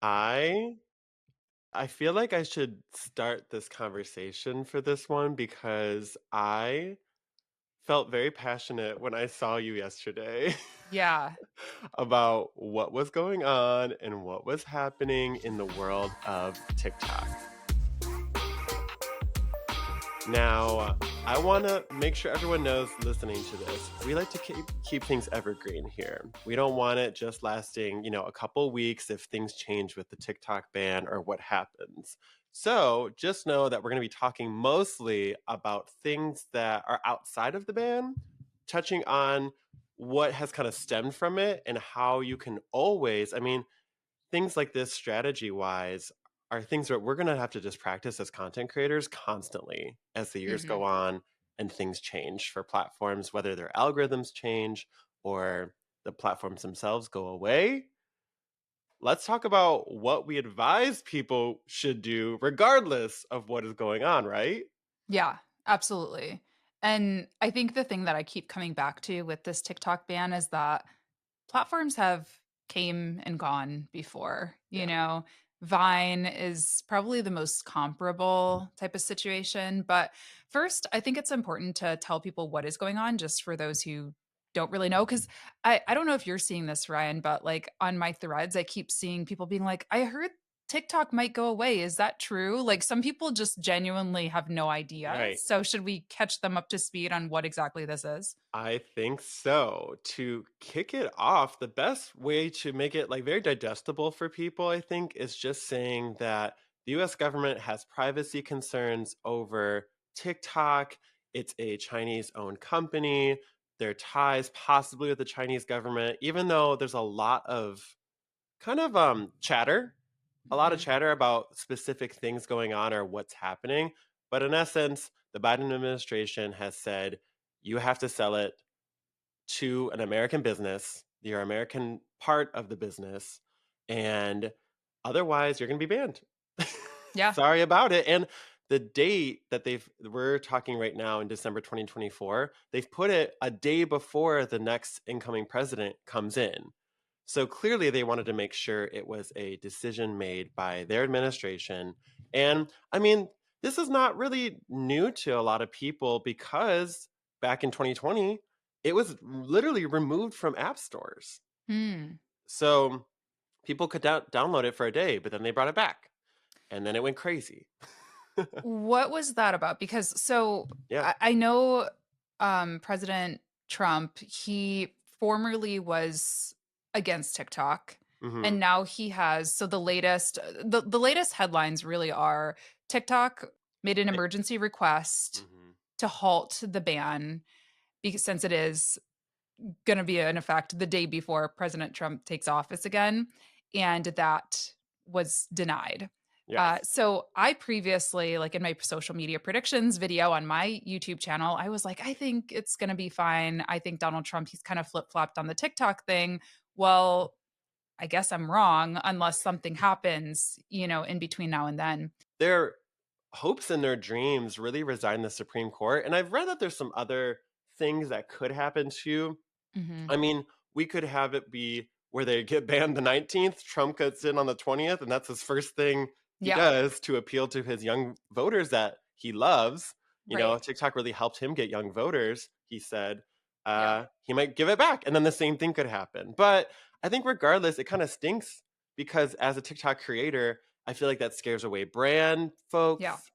I I feel like I should start this conversation for this one because I felt very passionate when I saw you yesterday Yeah. about what was going on and what was happening in the world of TikTok. Now, I want to make sure everyone knows listening to this. We like to keep things evergreen here. We don't want it just lasting, a couple weeks if things change with the TikTok ban or what happens. So, just know that we're going to be talking mostly about things that are outside of the ban, touching on what has kind of stemmed from it and how you can always, things like this strategy wise are things that we're going to have to just practice as content creators constantly as the years go Mhm. on and things change for platforms, whether their algorithms change or the platforms themselves go away. Let's talk about what we advise people should do regardless of what is going on, right? Yeah, absolutely. And I think the thing that I keep coming back to with this TikTok ban is that platforms have came and gone before, Yeah. Vine is probably the most comparable type of situation, but first, I think it's important to tell people what is going on just for those who don't really know cuz I don't know if you're seeing this Ryan, but like on my threads I keep seeing people being like, "I heard TikTok might go away. Is that true?" Like some people just genuinely have no idea. Right. So should we catch them up to speed on what exactly this is? I think so. To kick it off, the best way to make it like very digestible for people, I think, is just saying that the US government has privacy concerns over TikTok. It's a Chinese owned company. Their ties possibly with the Chinese government, even though there's a lot of kind of chatter, a lot of Mhm. chatter about specific things going on or what's happening. But in essence, the Biden administration has said you have to sell it to an American business, your American part of the business, and otherwise you're going to be banned. Yeah. Sorry about it. And the date that we're talking right now in December 2024, they've put it a day before the next incoming president comes in. So clearly they wanted to make sure it was a decision made by their administration. And this is not really new to a lot of people because back in 2020, it was literally removed from app stores. Hmm. So people could download it for a day, but then they brought it back and then it went crazy. What was that about? Because so Yeah. I know President Trump, he formerly was against TikTok Hmm. and now he has so the latest headlines really are TikTok made an Right. emergency request Hmm. to halt the ban because since it is going to be in effect the day before President Trump takes office again, and that was denied. Yes. So I previously, like in my social media predictions video on my YouTube channel, I was like, I think it's going to be fine. I think Donald Trump, he's kind of flip flopped on the TikTok thing. Well, I guess I'm wrong unless something happens, in between now and then. Their hopes and their dreams really reside in the Supreme Court. And I've read that there's some other things that could happen too. Hmm. I mean, we could have it be where they get banned the 19th, Trump gets in on the 20th, and that's his first thing he Yeah, does to appeal to his young voters that he loves. right. TikTok really helped him get young voters, he said. Yeah. He might give it back, and then the same thing could happen. But I think regardless, it kind of stinks because as a TikTok creator, I feel like that scares away brand Yeah. folks,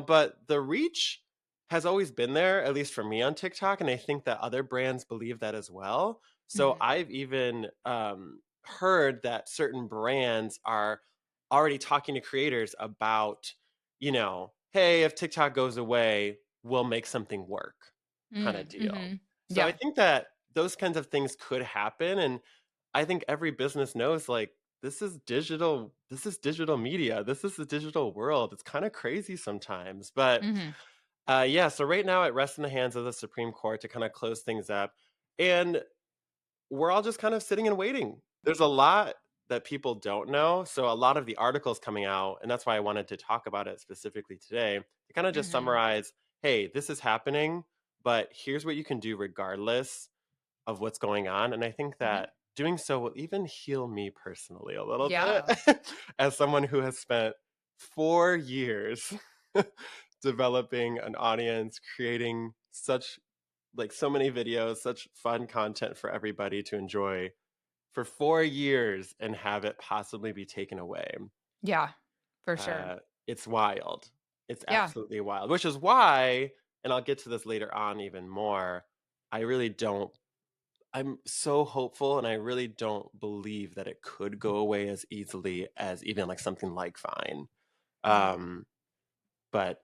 but the reach has always been there, at least for me on TikTok. And I think that other brands believe that as well. So Hmm. I've even heard that certain brands are already talking to creators about, hey, if TikTok goes away, we'll make something work kind of deal. Mm-hmm. So I Yeah. think that those kinds of things could happen. And I think every business knows like this is digital media. This is the digital world. It's kind of crazy sometimes. But Hmm. yeah, so right now it rests in the hands of the Supreme Court to kind of close things up. And we're all just kind of sitting and waiting. There's a lot that people don't know. So a lot of the articles coming out, and that's why I wanted to talk about it specifically today, to kind of just Hmm. summarize, hey, this is happening, but here's what you can do regardless of what's going on. And I think Hmm. that doing so will even heal me personally a little bit Yeah. as someone who has spent 4 years developing an audience, creating such like so many videos, such fun content for everybody to enjoy for 4 years and have it possibly be taken away. Yeah. For sure. Uh, it's wild. It's Yeah. absolutely wild, which is why, and I'll get to this later on even more, I really don't I'm so hopeful and I really don't believe that it could go away as easily as even like something like Vine. Mhm. Um, but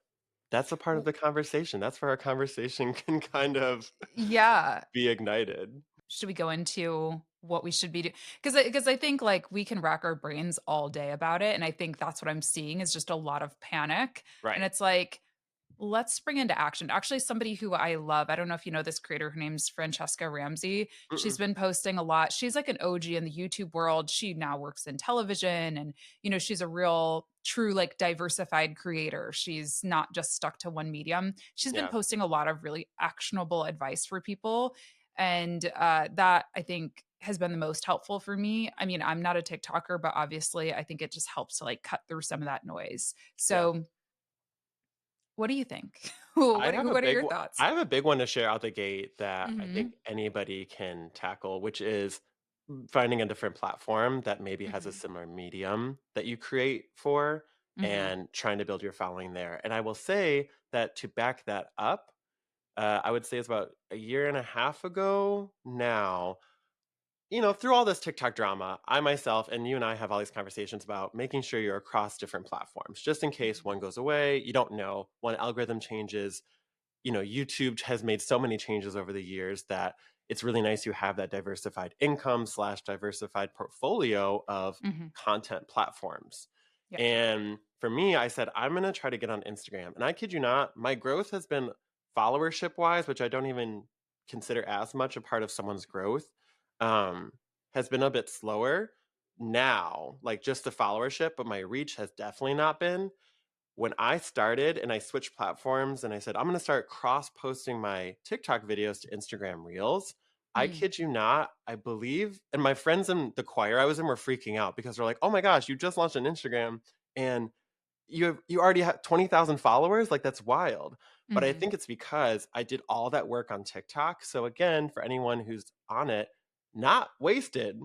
that's a part of W the conversation. That's where our conversation can kind of Yeah. be ignited. Should we go into what we should be doing? Because I think, like, we can rack our brains all day about it, and I think that's what I'm seeing is just a lot of panic, and Right. it's like, let's spring into action. Actually, somebody who I love, I don't know if you know this creator, her name's Francesca Ramsey. She's Mm-mm. been posting a lot. She's like an OG in the YouTube world. She now works in television and, she's a real true like diversified creator. She's not just stuck to one medium. She's been Yeah. posting a lot of really actionable advice for people and that I think has been the most helpful for me. I mean, I'm not a TikToker, but obviously I think it just helps to like cut through some of that noise. Yeah. So what do you think? I have a What are big your one. thoughts? I have a big one to share out the gate that I think Mhm, anybody can tackle, which is finding a different platform that maybe has a mhm, similar medium that you create for mhm, and trying to build your following there. And I will say that to back that up, I would say it's about a year and a half ago now. Through all this TikTok drama, I myself and you and I have all these conversations about making sure you're across different platforms, just in case mhm, one goes away. You don't know, one algorithm changes. YouTube has made so many changes over the years that it's really nice you have that diversified income slash diversified portfolio of mhm. content platforms. Yeah. And for me, I said, I'm going to try to get on Instagram. And I kid you not, my growth has been followership wise, which I don't even consider as much a part of someone's growth, um, has been a bit slower now, like just the followership, but my reach has definitely not been when I started and I switched platforms and I said, I'm going to start cross posting my TikTok videos to Instagram Reels. I Mm, kid you not, I believe, and my friends in the choir I was in were freaking out because they're like, oh my gosh, you just launched an Instagram and you already have 20,000 followers. Like that's wild. But I mhm. think it's because I did all that work on TikTok. So again, for anyone who's on it, not wasted.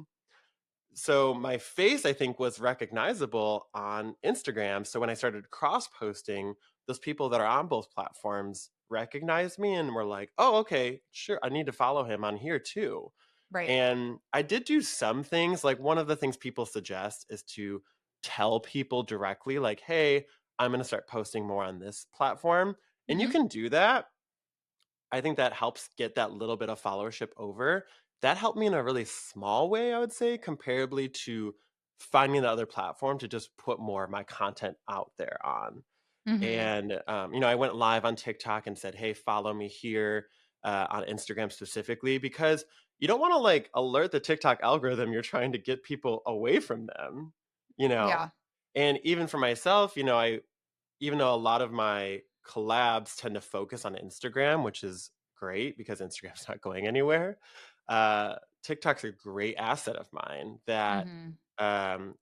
So my face, I think, was recognizable on Instagram. So when I started cross posting, those people that are on both platforms recognized me and were like, oh, okay, sure. I need to follow him on here too. Right. And I did do some things. Like one of the things people suggest is to tell people directly, like, hey, I'm going to start posting more on this platform. And you Mhm. can do that. I think that helps get that little bit of followership over. That helped me in a really small way, I would say, comparably to finding the other platform to just put more of my content out there on. Mhm. And, I went live on TikTok and said, hey, follow me here on Instagram specifically, because you don't want to like alert the TikTok algorithm you're trying to get people away from them, you know? Yeah. And even for myself, even though a lot of my collabs tend to focus on Instagram, which is great because Instagram's not going anywhere. TikTok's a great asset of mine that Mhm.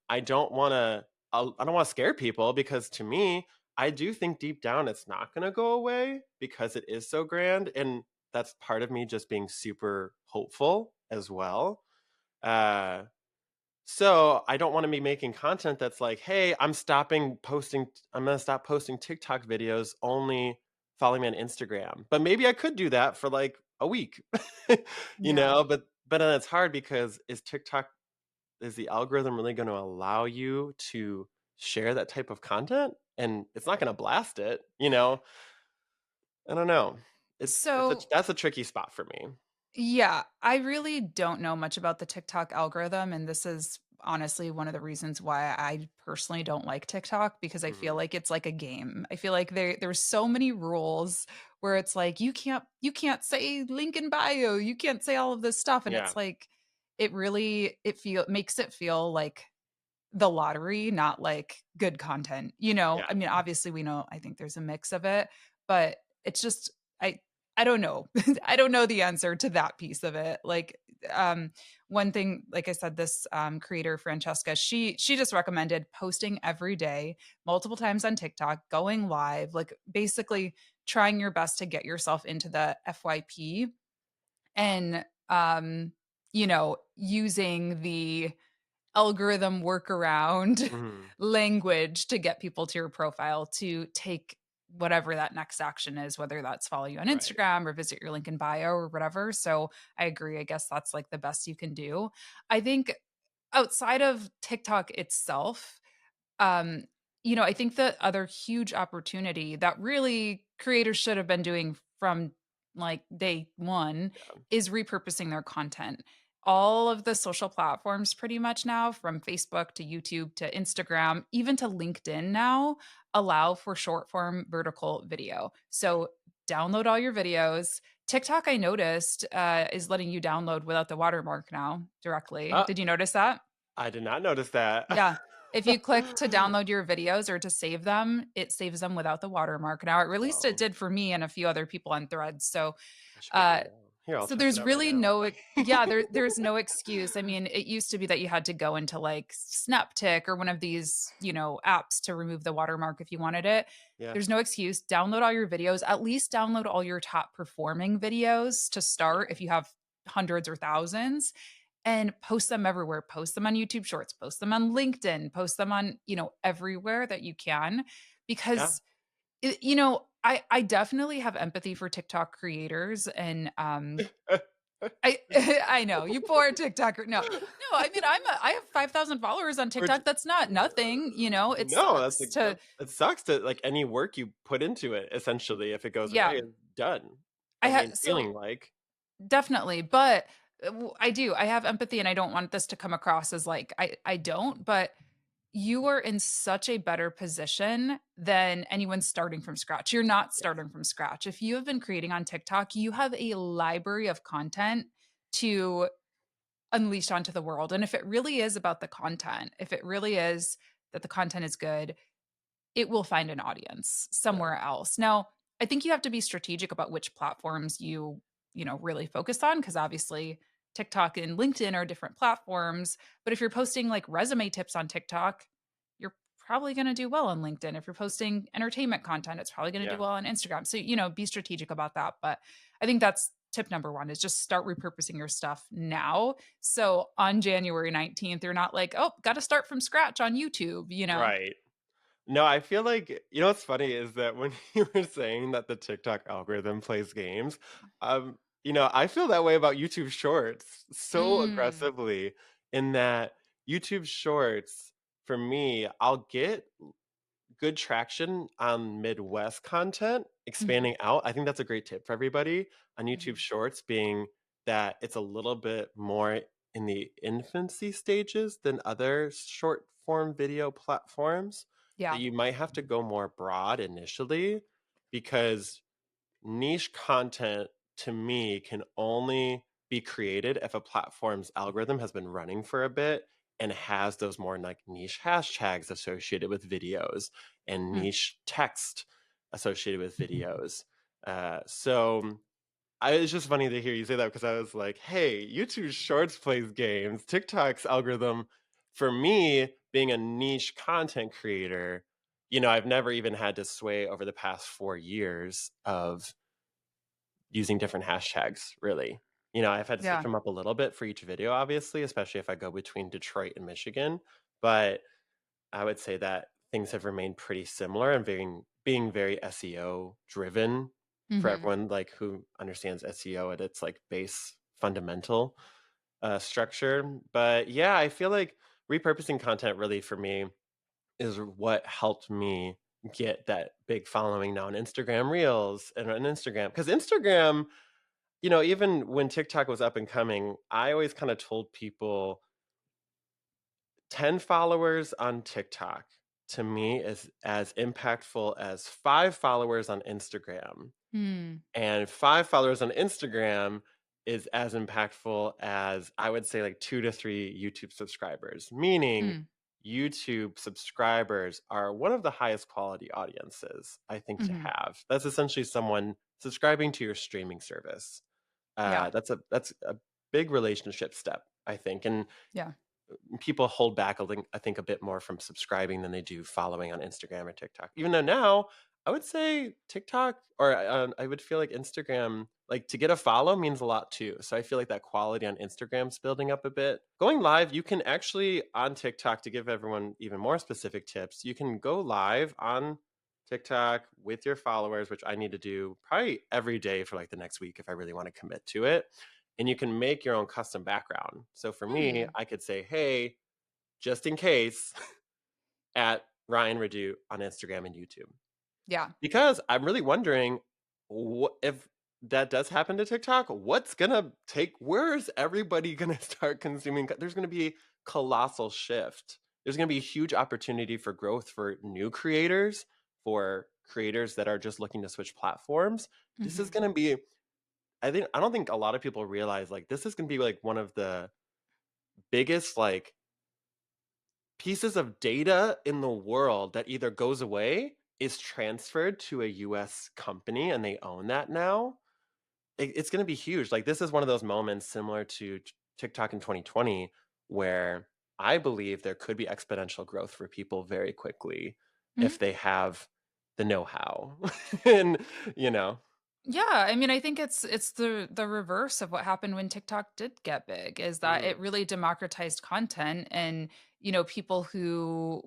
I don't want to. I don't want to scare people because to me, I do think deep down it's not going to go away because it is so grand, and that's part of me just being super hopeful as well. Uh, so I don't want to be making content that's like, hey, I'm going to stop posting TikTok videos, only following me on Instagram. But maybe I could do that for like a week, Yeah. but then it's hard because is the algorithm really going to allow you to share that type of content? And it's not going to blast it. I don't know. So, That's a tricky spot for me. yeah, I really don't know much about the TikTok algorithm, and this is honestly one of the reasons why I personally don't like TikTok because I feel Mhm. like it's like a game. I feel like there's so many rules where it's like you can't say link in bio, you can't say all of this stuff, and Yeah. it's like it really makes it feel like the lottery, not like good content, you know? Yeah. I mean, obviously we know I think there's a mix of it, but it's just I don't know. I don't know the answer to that piece of it. Like um, one thing, like I said, this creator Francesca, she just recommended posting every day, multiple times on TikTok, going live, like basically trying your best to get yourself into the FYP and using the algorithm workaround Mhm. language to get people to your profile to take whatever that next action is, whether that's follow you on Right. Instagram or visit your link in bio or whatever. So I agree. I guess that's like the best you can do. I think outside of TikTok itself, um, I think the other huge opportunity that really creators should have been doing from like day one Yeah. is repurposing their content. All of the social platforms, pretty much now, from Facebook to YouTube to Instagram, even to LinkedIn now, allow for short form vertical video. So download all your videos. TikTok, I noticed, is letting you download without the watermark now directly. Uh, Did you notice that? I did not notice that. Yeah. If you click to download your videos or to save them, it saves them without the watermark. Now, at least it Wow. did for me and a few other people on Threads. So, I should give it a uh, go. Here, I'll so test it there's out right really now. yeah, there's no excuse. I mean, it used to be that you had to go into like Snaptic or one of these, apps to remove the watermark if you wanted it. Yeah. There's no excuse. Download all your videos. At least download all your top performing videos to start Yeah. if you have hundreds or thousands and post them everywhere. Post them on YouTube Shorts, post them on LinkedIn, post them on, everywhere that you can Yeah. because I definitely have empathy for TikTok creators and I I know you poor TikToker. No, no. I mean, I have 5,000 followers on Which TikTok. That's not nothing. It no, that's sucks like to it sucks that like any work you put into it, essentially, if it goes away, yeah. is done. I I have mean, so feeling like definitely, but I do. I have empathy, and I don't want this to come across as like I don't. But you are in such a better position than anyone starting from scratch. You're not yes. starting from scratch. If you have been creating on TikTok, you have a library of content to unleash onto the world. And if it really is about the content, if it really is that the content is good, it will find an audience Yeah. somewhere else. Now, I think you have to be strategic about which platforms really focus on because obviously TikTok and LinkedIn are different platforms. But if you're posting like resume tips on TikTok, you're probably going to do well on LinkedIn. If you're posting entertainment content, it's probably going to do Yeah. well on Instagram. So, be strategic about that. But I think that's tip number one is just start repurposing your stuff now. So on January 19th, you're not like, oh, got to start from scratch on YouTube. Right. No, I feel like what's funny is that when you were saying that the TikTok algorithm plays games, I feel that way about YouTube Shorts so Mm, aggressively in that YouTube Shorts, for me, I'll get good traction on Midwest content, mhm, expanding out. I think that's a great tip for everybody on YouTube mhm. Shorts, being that it's a little bit more in the infancy stages than other short form video platforms, that Yeah. you might have to go more broad initially because niche content to me can only be created if a platform's algorithm has been running for a bit and has those more like niche hashtags associated with videos and Mm. niche text associated with videos. So it's just funny to hear you say that because I was like, hey, YouTube Shorts plays games. TikTok's algorithm, for me, being a niche content creator, I've never even had to sway over the past 4 years of using different hashtags, really. I've had to switch Yeah. them up a little bit for each video, obviously, especially if I go between Detroit and Michigan. But I would say that things have remained pretty similar and being very SEO driven for Mhm. everyone like who understands SEO at its like base fundamental structure. But yeah, I feel like repurposing content really for me is what helped me get that big following now on Instagram Reels and on Instagram. Because Instagram, even when TikTok was up and coming, I always kind of told people 10 followers on TikTok to me is as impactful as 5 followers on Instagram. Mm. And 5 followers on Instagram is as impactful as I would say like 2 to 3 YouTube subscribers, meaning Mm. YouTube subscribers are one of the highest quality audiences I think to Mhm. have. That's essentially someone subscribing to your streaming service. Yeah. That's a big relationship step, I think. And Yeah. people hold back I think a bit more from subscribing than they do following on Instagram or TikTok. Even though now I would say TikTok or I would feel like Instagram, like to get a follow means a lot too. So I feel like that quality on Instagram's building up a bit. Going live, you can actually on TikTok to give everyone even more specific tips. You can go live on TikTok with your followers, which I need to do probably every day for like the next week if I really want to commit to it, and you can make your own custom background. So for me, Hmm. I could say, hey, just in case, at Ryan Redoute on Instagram and YouTube. Yeah. Because I'm really wondering what if that does happen to TikTok, what's gonna take where is everybody gonna start consuming? There's gonna be colossal shift. There's gonna be a huge opportunity for growth for new creators, for creators that are just looking to switch platforms. This is Hmm. gonna be I don't think a lot of people realize like this is gonna be like one of the biggest like pieces of data in the world that either goes away, is transferred to a US company and they own that now. It's going to be huge. Like this is one of those moments similar to TikTok in 2020 where I believe there could be exponential growth for people very quickly if they have the know-how. And you know, Yeah, I mean, I think it's the reverse of what happened when TikTok did get big, is that mm, it really democratized content and, people who,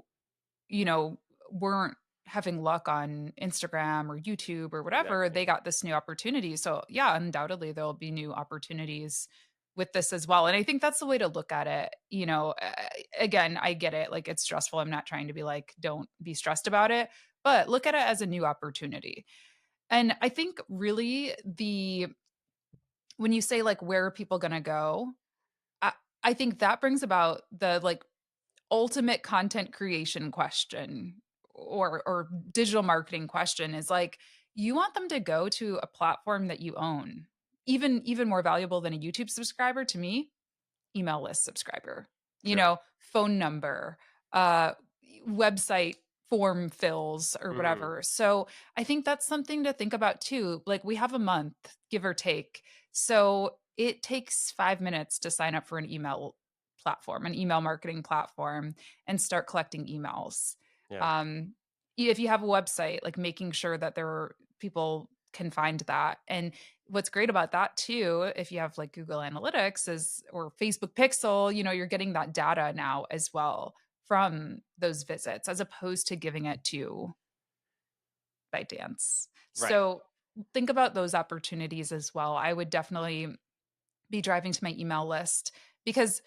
you know, weren't having luck on Instagram or YouTube or whatever, exactly. they got this new opportunity. So, yeah, undoubtedly there'll be new opportunities with this as well. And I think that's the way to look at it. Again, I get it. Like it's stressful. I'm not trying to be like, don't be stressed about it, but look at it as a new opportunity. And I think really when you say like where are people going to go, I, I think that brings about the like ultimate content creation question or digital marketing question is like you want them to go to a platform that you own. Even more valuable than a YouTube subscriber to me, email list subscriber, True. phone number, uh, website form fills or Mhm. whatever. So I think that's something to think about too. Like we have a month, give or take. So it takes 5 minutes to sign up for an email platform, an email marketing platform, and start collecting emails. Yeah. Um, if you have a website, like making sure that people can find that. And what's great about that too, if you have like Google Analytics is or Facebook Pixel, you're getting that data now as well from those visits as opposed to giving it to ByteDance. Right. So think about those opportunities as well. I would definitely be driving to my email list because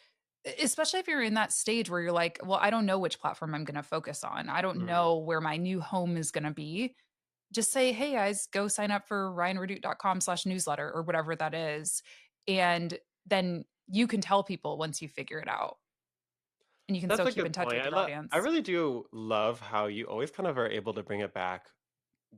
especially if you're in that stage where you're like, well, I don't know which platform I'm going to focus on. I don't Mhm. know where my new home is going to be. Just say, hey guys, go sign up for ryanredoute.com/newsletter or whatever that is. And then you can tell people once you figure it out and you can That's still a keep in good touch point. with your I audience. really do love how you always kind of are able to bring it back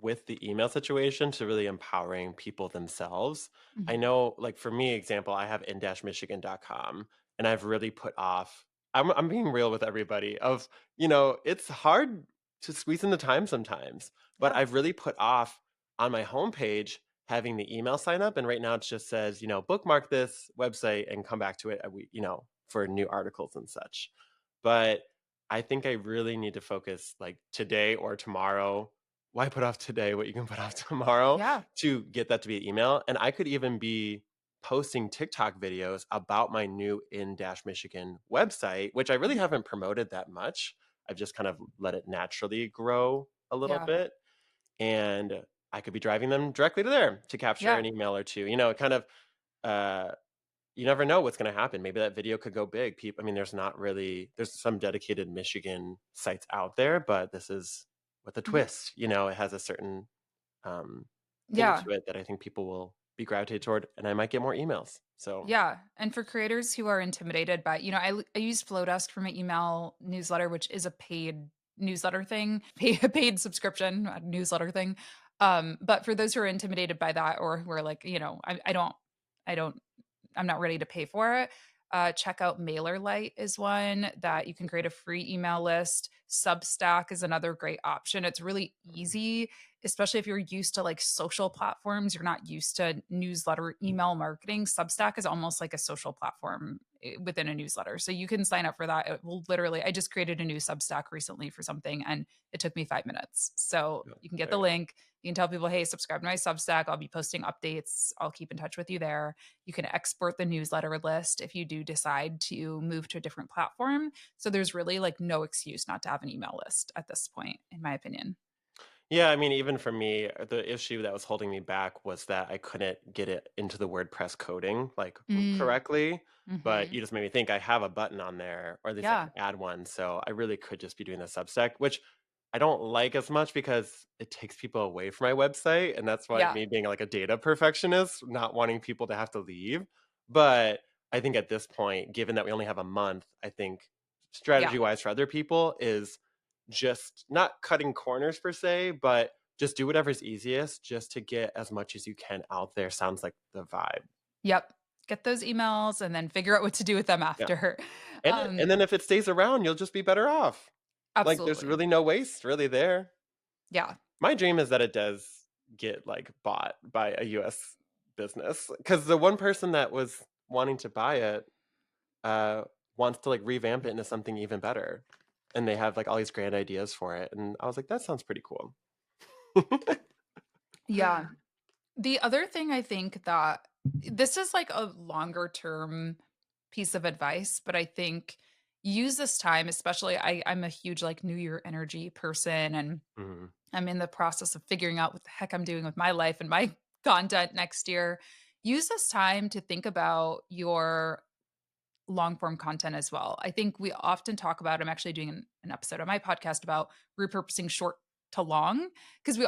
with the email situation to really empowering people themselves. I Mhm. know, like for me, example, I have in-michigan.com and I've really put off, I'm being real with everybody of, it's hard to squeeze in the time sometimes, but Yeah. I've really put off on my homepage having the email sign up. And right now it just says, bookmark this website and come back to it, for new articles and such. But I think I really need to focus like today or tomorrow. Why put off today what you can put off tomorrow Yeah. to get that to be an email? And I could even be posting TikTok videos about my new in-Michigan website, which I really Mhm. haven't promoted that much. I've just kind of let it naturally grow a little Yeah. bit. And I could be driving them directly to there to capture Yeah. an email or two. Kind of uh you never know what's going to happen. Maybe that video could go big. People, I mean, there's some dedicated Michigan sites out there, but this is with a Mhm. twist. It has a certain um, thing Yeah. to it that I think people will be gravitated toward, and I might get more emails. So, Yeah, and for creators who are intimidated by, I use Flowdesk for my email newsletter, which is a paid newsletter thing, a paid subscription newsletter thing. But for those who are intimidated by that, or who are like, I don't, I'm not ready to pay for it. Check out MailerLite is one that you can create a free email list. Substack is another great option. It's really easy. especially if you're used to like social platforms, you're not used to newsletter email marketing. Substack is almost like a social platform within a newsletter. So you can sign up for that. It will literally, I just created a new Substack recently for something and it took me 5 minutes. So Yeah, you can get there the you go. link. You can tell people, hey, subscribe to my Substack. I'll be posting updates. I'll keep in touch with you there. You can export the newsletter list if you do decide to move to a different platform. So there's really like no excuse not to have an email list at this point, in my opinion. Yeah, I mean, even for me, the issue that was holding me back was that I couldn't get it into the WordPress coding like Mm, correctly. But hmm. you just made me think I have a button on there, or at least I can Yeah. add one. So I really could just be doing the Substack, which I don't like as much because it takes people away from my website. And that's why Yeah. me being like a data perfectionist, not wanting people to have to leave. But I think at this point, given that we only have a month, I think Yeah. strategy wise for other people is just not cutting corners per se, but just do whatever's easiest just to get as much as you can out there, sounds like the vibe. Yep. Get those emails and then figure out what to do with them Yeah. after. And then if it stays around, you'll just be better off. Like, there's Absolutely. really no waste really there. Yeah. My dream is that it does get, like, bought by a US business because the one person that was wanting to buy it, uh, wants to, like, revamp it into something even better, and they have, like, all these grand ideas for it, and I was like, "That sounds pretty cool." Yeah. The other thing I think that this is like a longer term piece of advice, but I think use this time, especially I'm a huge like New Year energy person and Mhm. I'm in the process of figuring out what the heck I'm doing with my life and my content next year. Use this time to think about your long form content as well. I think we often talk about, I'm actually doing an episode on my podcast about repurposing short to long because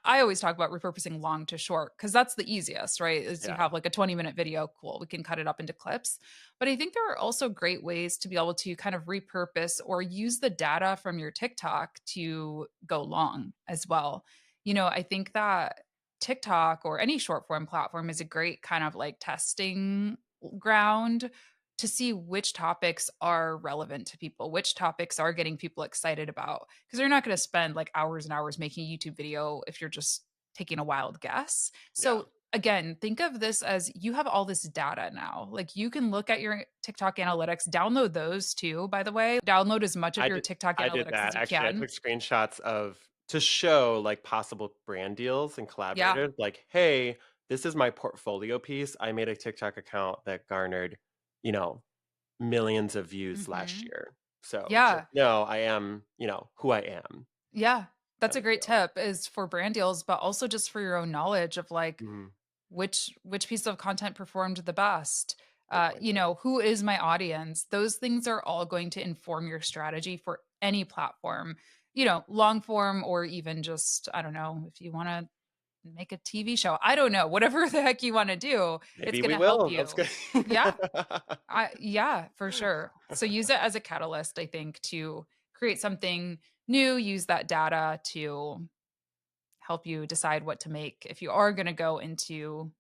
I always talk about repurposing long to short because that's the easiest, right? Is you Yeah. have like a 20-minute video, cool, we can cut it up into clips. But I think there are also great ways to be able to kind of repurpose or use the data from your TikTok to go long as well. I think that TikTok or any short form platform is a great kind of like testing ground to see which topics are relevant to people, which topics are getting people excited about. Because you're not going to spend like hours and hours making a YouTube video if you're just taking a wild guess. Yeah. So, again, think of this as you have all this data now. Like you can look at your TikTok analytics, download those too, by the way. Download as much of I your did TikTok I did analytics as that. you Actually, I can. took screenshots of to show, like, possible brand deals and Yeah. collaborators, like, "Hey, this is my portfolio piece. I made a TikTok account that garnered, you know, millions of views last Hmm. year. So just Yeah. know I am, who I am," Yeah. That's kind a of great deal. tip is for brand deals, but also just for your own knowledge of like, Mhm. which piece of content performed the best, Good point there. who is my audience? Those things are all going to inform your strategy for any platform, long form or even just, I don't know, if you want to make a TV show, I don't know, whatever the heck you want to do, it's Maybe going we to help will. That's you. good. Yeah. Yeah, for sure. So use it as a catalyst, I think, to create something new, use that data to help you decide what to make if you are going to go into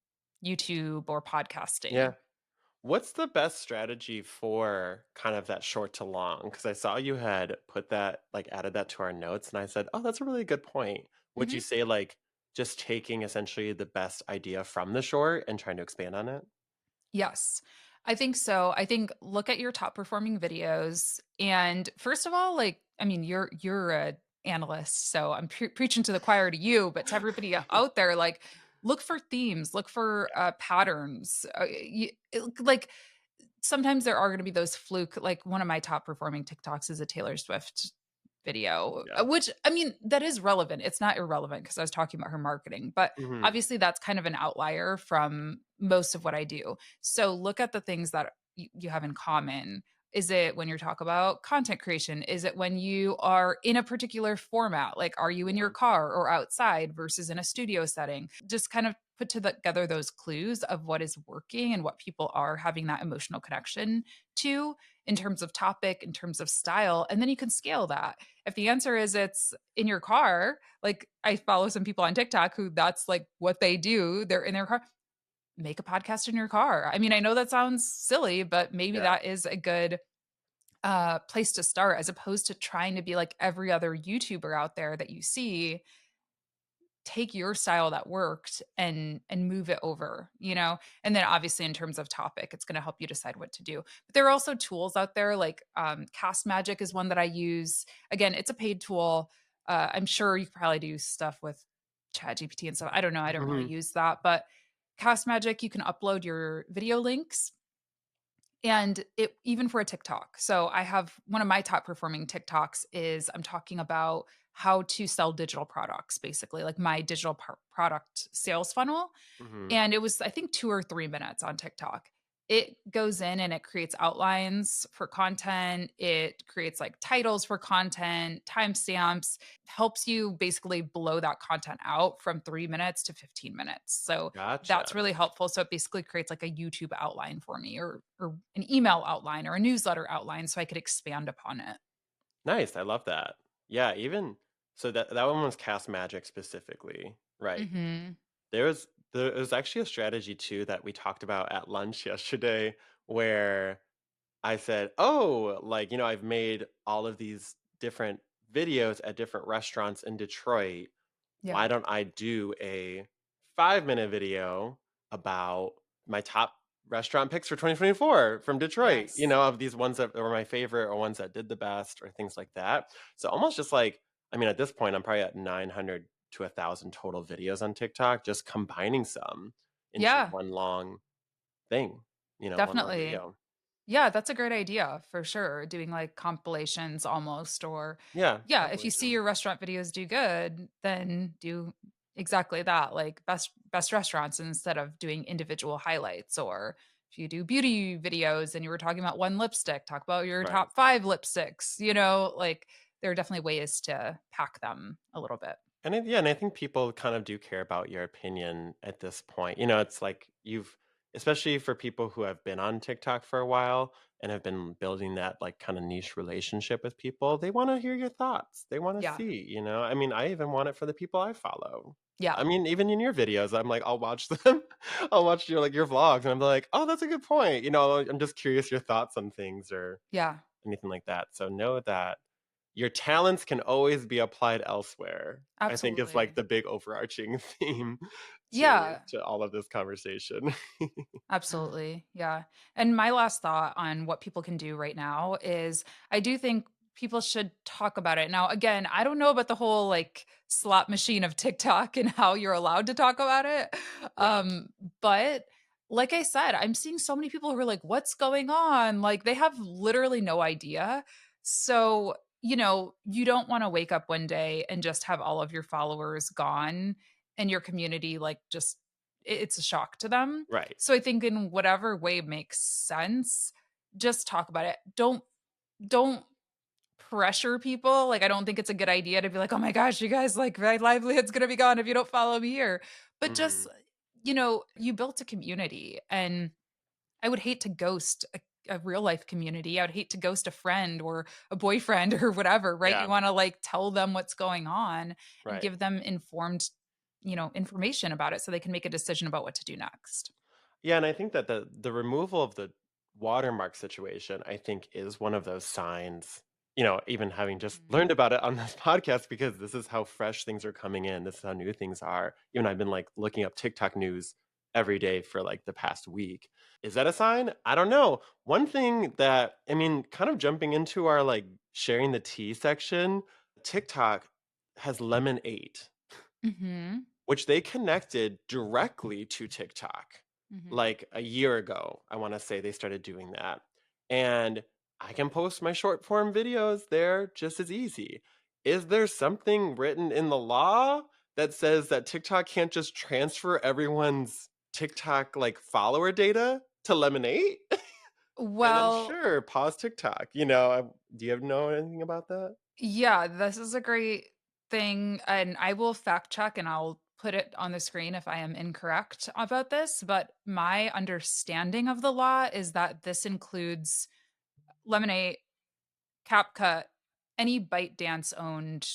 YouTube or podcasting. Yeah. What's the best strategy for kind of that short to long? Because I saw you had put that, like, added that to our notes, and I said, "Oh, that's a really good point." Would you Mhm. say, like, just taking essentially the best idea from the short and trying to expand on it? Yes, I think so. I think look at your top performing videos and first of all, like, I mean, you're a analyst, so I'm preaching to the choir to you, but to everybody out there, like, look for themes, look for patterns. Like sometimes there are going to be those fluke, like one of my top performing TikToks is a Taylor Swift video, Yeah. which I mean, that is relevant. It's not irrelevant because I was talking about her marketing, but Mhm. obviously that's kind of an outlier from most of what I do. So look at the things that you have in common. Is it when you talk about content creation? Is it when you are in a particular format? Like, are you in your Yeah. car or outside versus in a studio setting? Just kind of put together those clues of what is working and what people are having that emotional connection to in terms of topic, in terms of style, and then you can scale that. If the answer is it's in your car, like I follow some people on TikTok who that's like what they do, they're in their car, make a podcast in your car. I mean, I know that sounds silly, but maybe Yeah. that is a good place to start as opposed to trying to be like every other YouTuber out there that you see. take your style that worked and move it over, you know? And then obviously in terms of topic, it's going to help you decide what to do. But there are also tools out there like Cast Magic is one that I use. Again, it's a paid tool. I'm sure you could probably do stuff with ChatGPT and stuff. I don't know. I don't really Mhm. use that, but Cast Magic, you can upload your video links and it even for a TikTok. So I have one of my top performing TikToks is I'm talking about how to sell digital products, basically, like my digital product sales funnel. Mhm. And it was, I think, 2 or 3 minutes on TikTok. It goes in and it creates outlines for content. It creates like titles for content, timestamps, helps you basically blow that content out from 3 minutes to 15 minutes. So that's Gotcha. really helpful. So it basically creates like a YouTube outline for me or an email outline or a newsletter outline so I could expand upon it. Nice, I love that. Yeah, even so that one was Cast Magic specifically, right. Mhm. There was actually a strategy too that we talked about at lunch yesterday where I said, "Oh, like, I've made all of these different videos at different restaurants in Detroit. Yeah. Why don't I do a 5-minute video about my top restaurant picks for 2024 from Detroit, Yes. of these ones that were my favorite or ones that did the best or things like that." So almost just like, I mean, at this point, I'm probably at 900 to 1,000 total videos on TikTok, just combining some into Yeah, one long thing, one long definitely. video. Yeah, that's a great idea for sure. Doing like compilations almost, or Yeah, yeah, if you see compilation. your restaurant videos do good, then do exactly that, like best restaurants instead of doing individual highlights. Or if you do beauty videos and you were talking about one lipstick, talk about your Right. top 5 lipsticks, like there are definitely ways to pack them a little bit. And I think people kind of do care about your opinion at this point. It's like especially for people who have been on TikTok for a while and have been building that like kind of niche relationship with people, they want to hear your thoughts. They want to Yeah. see. I mean, I even want it for the people I follow. Yeah. I mean, even in your videos, I'm like, I'll watch them. I'll watch your vlogs and I'm like, oh, that's a good point. I'm just curious your thoughts on things or Yeah. anything like that. So know that your talents can always be applied elsewhere. I think is like Absolutely. the big overarching theme to Yeah. all of this conversation. Absolutely. Yeah. And my last thought on what people can do right now is I do think people should talk about it. Now, again, I don't know about the whole like slot machine of TikTok and how you're allowed to talk about it. Yeah, Um, but like I said, I'm seeing so many people who are like, what's going on? Like they have literally no idea. So, you don't want to wake up one day and just have all of your followers gone and your community like just it's a shock to them. right. So I think in whatever way makes sense, just talk about it. Don't pressure people. Like I don't think it's a good idea to be like, "Oh my gosh, you guys like my livelihood's going to be gone if you don't follow me here." But just Mhm. you built a community and I would hate to ghost a real life community. I would hate to ghost a friend or a boyfriend or whatever, right? You Yeah, want to like tell them what's going on and right. give them informed, information about it so they can make a decision about what to do next. Yeah, and I think that the removal of the watermark situation, I think, is one of those signs. Even having just Mhm. learned about it on this podcast because this is how fresh things are coming in. This is how new things are. Even I've been like looking up TikTok news every day for like the past week. Is that a sign? I don't know. One thing that I mean, kind of jumping into our like sharing the tea section, TikTok has Lemon 8, Mhm. which they connected directly to TikTok Mhm. like a year ago. I want to say they started doing that. And I can post my short form videos there just as easy. Is there something written in the law that says that TikTok can't just transfer everyone's TikTok like follower data to Lemonade? And then Well, sure, pause TikTok. Do you know anything about that? yeah, this is a great thing and I will fact check and I'll put it on the screen if I am incorrect about this, but my understanding of the law is that this includes Lemonade, CapCut, any ByteDance owned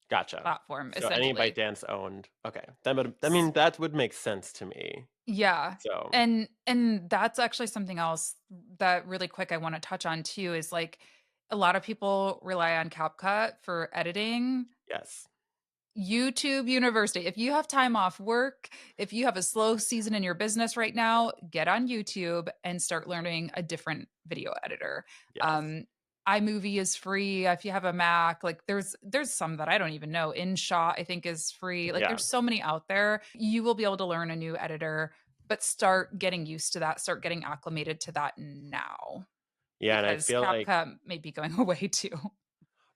Gotcha. platform, So any essentially. ByteDance owned. Okay. That would I S mean, that would make sense to me. Yeah, So, and that's actually something else that really quick I wanna touch on too is, like, a lot of people rely on CapCut for editing. yes. YouTube University. If you have time off work, if you have a slow season in your business right now, get on YouTube and start learning a different video editor. Yes. Um, iMovie is free if you have a Mac. Like there's some that I don't even know. InShot I think is free. Like Yeah. there's so many out there. You will be able to learn a new editor, but start getting used to that. Start getting acclimated to that now Yeah, and I because feel like CapCut may be going away too.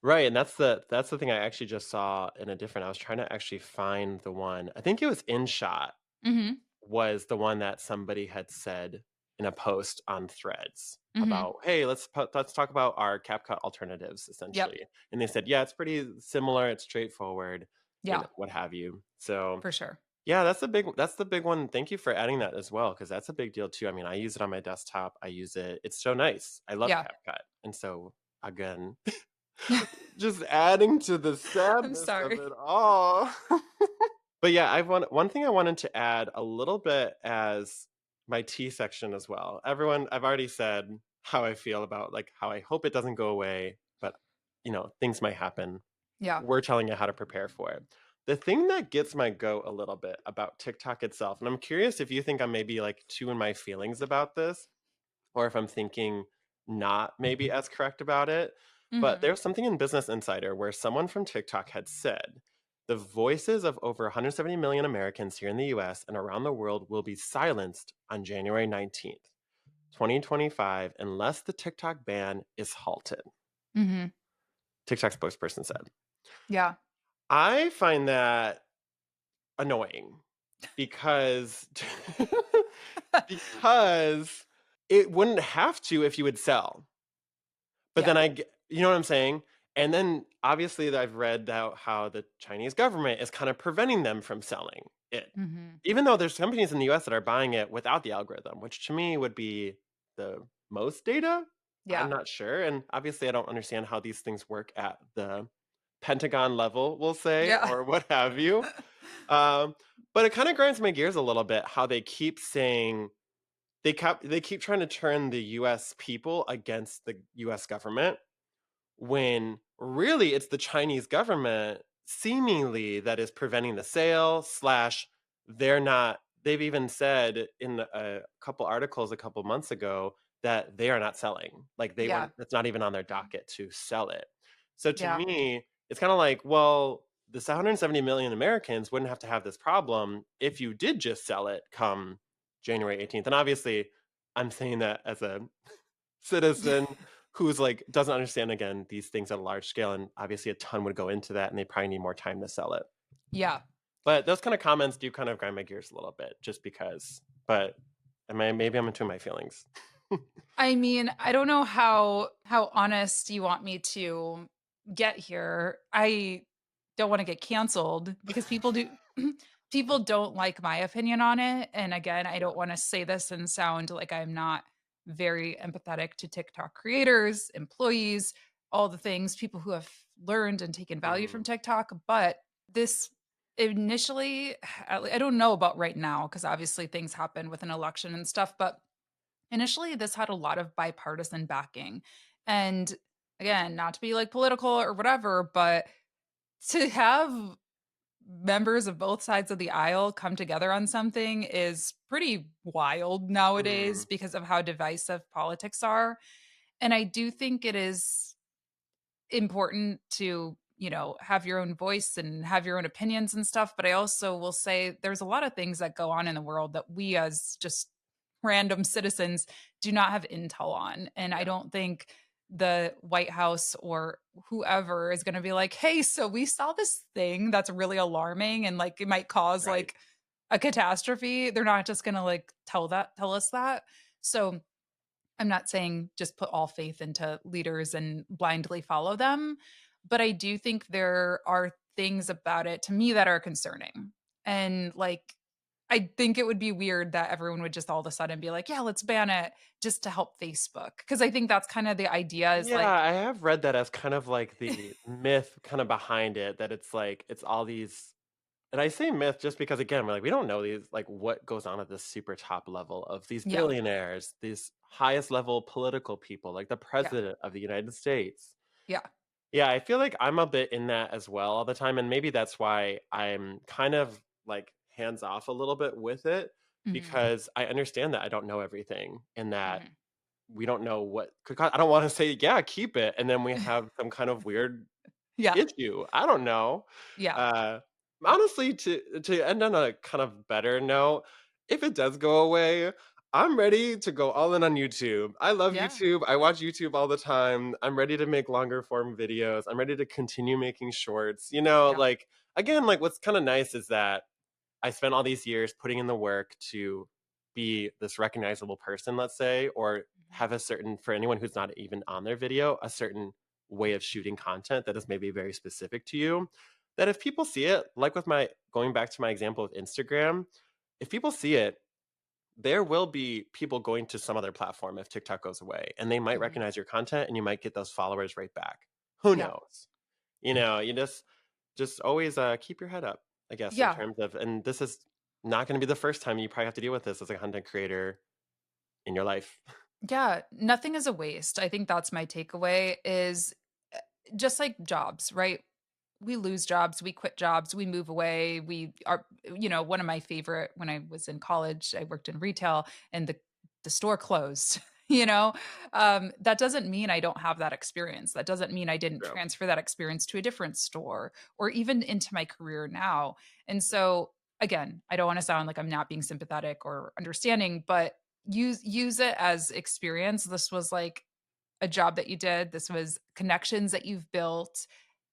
right, and that's the thing I actually just saw in a different I was trying to actually find the one. I think it was InShot Mhm. was the one that somebody had said in a post on Threads Mhm. about, "Hey, let's talk about our CapCut alternatives," Yep. essentially. And they said, "Yeah, it's pretty similar, it's straightforward, Yeah, what have you." So, for sure. yeah, that's the big one. Thank you for adding that as well, because that's a big deal too. I mean, I use it on my desktop. I use it. It's so nice. I love Yeah. CapCut. And so again, just adding to the I'm sadness of sorry. it all. But yeah, I've one thing I wanted to add a little bit as my T section as well. Everyone, I've already said how I feel about like how I hope it doesn't go away, but things might happen. Yeah. We're telling you how to prepare for it. The thing that gets my goat a little bit about TikTok itself, and I'm curious if you think I'm maybe like too in my feelings about this, or if I'm thinking not maybe as correct about it. But Mhm. there's something in Business Insider where someone from TikTok had said the voices of over 170 million Americans here in the US and around the world will be silenced on January 19th, 2025, unless the TikTok ban is halted. Mhm. TikTok spokesperson said. Yeah. I find that annoying because because it wouldn't have to if you would sell. But then Yeah. you know what I'm saying? And then obviously that I've read that how the Chinese government is kind of preventing them from selling it. Mhm. Even though there's companies in the US that are buying it without the algorithm, which to me would be the most data. I'm Yeah. not sure. And obviously I don't understand how these things work at the Pentagon level, we'll say, Yeah. or what have you. Um, but it kind of grinds my gears a little bit how they keep saying they keep trying to turn the US people against the US government when really it's the Chinese government seemingly that is preventing the sale slash they've even said in a couple articles a couple months ago that they are not selling. Like they Yeah. weren't that's not even on their docket to sell it. So to Yeah. me, it's kind of like, well, this 170 million Americans wouldn't have to have this problem if you did just sell it come January 18th. And obviously, I'm saying that as a citizen who's like doesn't understand again these things at a large scale, and obviously a ton would go into that and they probably need more time to sell it. Yeah. But those kind of comments do kind of grind my gears a little bit just because. But maybe I'm into my feelings. I mean, I don't know how honest you want me to get here. I don't wanna get canceled because people do people don't like my opinion on it, and again, I Yeah. don't wanna say this and sound like I'm not very empathetic to TikTok creators, employees, all the things, people who have learned and taken value from Mhm. TikTok, but this initially I don't know about right now because obviously things happen with an election and stuff, but initially, this had a lot of bipartisan backing. And again, not to be like political or whatever, but to have members of both sides of the aisle come together on something is pretty wild nowadays Mhm. because of how divisive politics are. And I do think it is important to, have your own voice and have your own opinions and stuff. But I also will say there's a lot of things that go on in the world that we, as just random citizens, do not have intel on. And I Yeah. don't think the White House or whoever is going to be like, hey, so we saw this thing that's really alarming and like it might cause Right. like a catastrophe. They're not just going to like tell us that. So I'm not saying just put all faith into leaders and blindly follow them, but I do think there are things about it to me that are concerning. And like, I think it would be weird that everyone would just all of a sudden be like, yeah, let's ban it just to help Facebook. Cause I think that's kind of the idea is Yeah, like, I have read that as kind of like the myth kind of behind it, that it's like it's all these. And I say myth just because again, we're like, we don't know these like what goes on at this super top level of these yeah, billionaires, these highest level political people, like the yeah, president of the United States. yeah, Yeah, I feel like I'm a bit in that as well all the time, and maybe that's why I'm kind of, like, hands off a little bit with it, Mhm, because I understand that I don't know everything and that mhm. we don't know what could I don't wanna say, "Yeah, keep it," and then we have some kind of weird Yeah, issue. I don't know. yeah, Uh, Honestly, to end on a kind of better note, if it does go away, I'm ready to go all in on YouTube. I love yeah, YouTube. I watch YouTube all the time. I'm ready to make longer form videos. I'm ready to continue making shorts. yeah, Like, again, like, what's kind of nice is that I spent all these years putting in the work to be this recognizable person, let's say, or mhm, have a certain, for anyone who's not even on their video, a certain way of shooting content that is maybe very specific to you. That if people see it, like with my going back to my example of Instagram, if people see it, there will be people going to some other platform if TikTok goes away, and they might mhm. recognize your content and you might get those followers right back. Who Yeah, knows? You just always keep your head up, I guess, in yeah. terms of, and this is not going to be the first time you probably have to deal with this as a content creator in your life. Yeah, nothing is a waste. I think that's my takeaway is, eh, just like jobs, right? We lose jobs, we quit jobs, we move away. We are, one of my favorite when I was in college, I worked in retail and the store closed. That doesn't mean I don't have that experience. That doesn't mean I didn't True. transfer that experience to a different store or even into my career now. And so, again, I don't want to sound like I'm not being sympathetic or understanding, but use it as experience. This was like a job that you did. This was connections that you've built.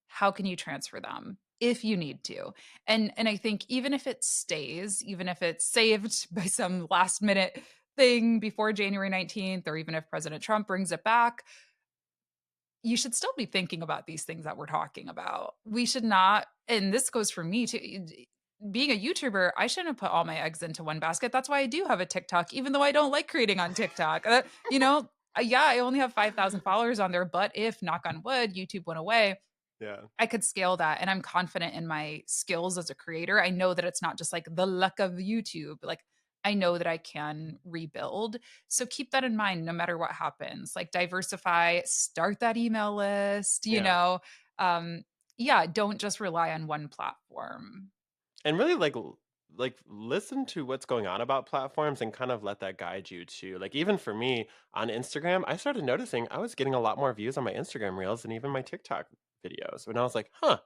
How can you transfer them if you need to? And I think even if it stays, even if it's saved by some last minute thing before January 19th, or even if President Trump brings it back, you should still be thinking about these things that we're talking about. We should not, and this goes for me too. Being a YouTuber, I shouldn't put all my eggs into one basket. That's why I do have a TikTok, even though I don't like creating on TikTok. Yeah, I only have 5,000 followers on there, but if, knock on wood, YouTube went away, Yeah. I could scale that, and I'm confident in my skills as a creator. I know that it's not just like the luck of YouTube. Like, I know that I can rebuild. So keep that in mind no matter what happens. Like, diversify, start that email list, Yeah. yeah, don't just rely on one platform. And really, like, listen to what's going on about platforms and kind of let that guide you too. Like, even for me on Instagram, I started noticing I was getting a lot more views on my Instagram reels than even my TikTok videos. And I was like, huh,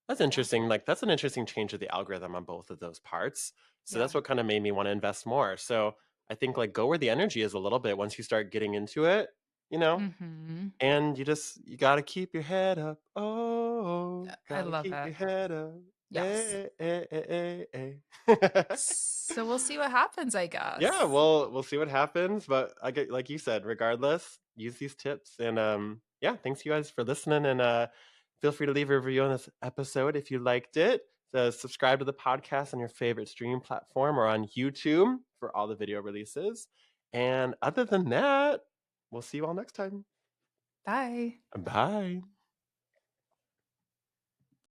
that's Yeah. interesting. Like, that's an interesting change of the algorithm on both of those parts. So Yeah. that's what kind of made me want to invest more. So I think, like, go where the energy is a little bit once you start getting into it, you know? Mhm. And you gotta keep your head up. Oh, I gotta love keep it. your head up. Yes. Hey, hey, hey, hey, hey. So we'll see what happens, I Yeah, guess. well, we'll see what happens, but I get, like you said, regardless, use these tips. And yeah, thanks you guys for listening. And feel free to leave a review on this episode if you liked it. So subscribe to the podcast on your favorite streaming platform or on YouTube for all the video releases. And other than that, we'll see you all next time. Bye. Bye.